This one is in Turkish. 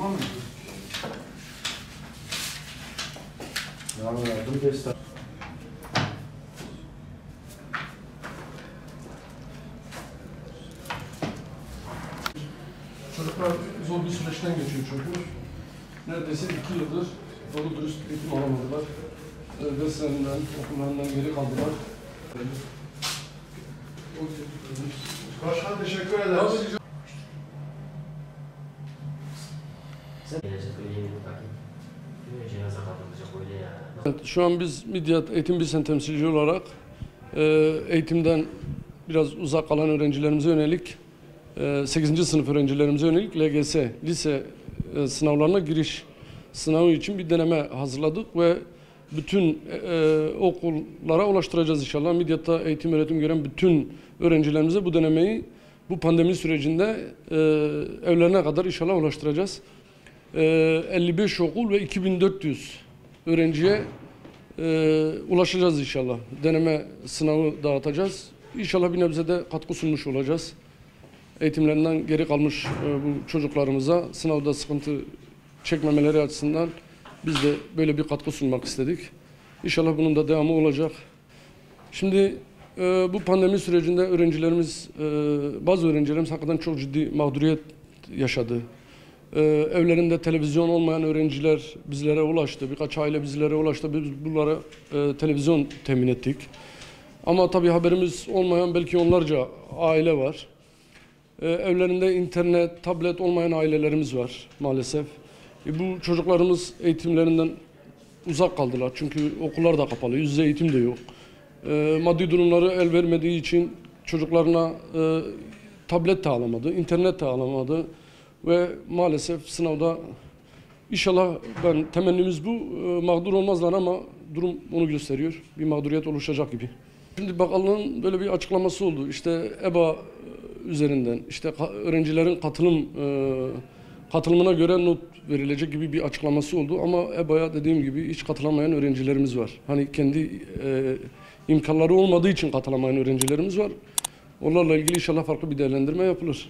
Tamam mı? Ya yardım destek. Çocuklar zor bir süreçten geçiyor çünkü. Neredeyse 2 yıldır dolu dürüst eğitim alamadılar. Derslerinden, okullarından geri kaldılar. Başkan teşekkür ederiz. Evet, şu an biz Midyat Eğitim Bilsen temsilci olarak eğitimden biraz uzak kalan öğrencilerimize yönelik 8. sınıf öğrencilerimize yönelik LGS, lise sınavlarına giriş sınavı için bir deneme hazırladık ve bütün okullara ulaştıracağız inşallah. Midyat'ta eğitim öğretim gören bütün öğrencilerimize bu denemeyi bu pandemi sürecinde evlerine kadar inşallah ulaştıracağız. 55 okul ve 2400 öğrenciye ulaşacağız inşallah. Deneme sınavı dağıtacağız. İnşallah bir nebze de katkı sunmuş olacağız. Eğitimlerinden geri kalmış bu çocuklarımıza sınavda sıkıntı çekmemeleri açısından biz de böyle bir katkı sunmak istedik. İnşallah bunun da devamı olacak. Şimdi bu pandemi sürecinde öğrencilerimiz, bazı öğrencilerimiz hakikaten çok ciddi mağduriyet yaşadı. Evlerinde televizyon olmayan öğrenciler bizlere ulaştı. Birkaç aile bizlere ulaştı. Biz bunlara televizyon temin ettik. Ama tabii haberimiz olmayan belki onlarca aile var. Evlerinde internet, tablet olmayan ailelerimiz var maalesef. Bu çocuklarımız eğitimlerinden uzak kaldılar. Çünkü okullar da kapalı, yüz yüze eğitim de yok. Maddi durumları el vermediği için çocuklarına tablet de alamadı, internet de alamadı. Ve maalesef sınavda inşallah temennimiz bu. Mağdur olmazlar ama durum onu gösteriyor. Bir mağduriyet oluşacak gibi. Şimdi bakanlığın böyle bir açıklaması oldu. İşte EBA üzerinden işte öğrencilerin katılımına göre not verilecek gibi bir açıklaması oldu. Ama EBA'ya dediğim gibi hiç katılamayan öğrencilerimiz var. Hani kendi imkanları olmadığı için katılamayan öğrencilerimiz var. Onlarla ilgili inşallah farklı bir değerlendirme yapılır.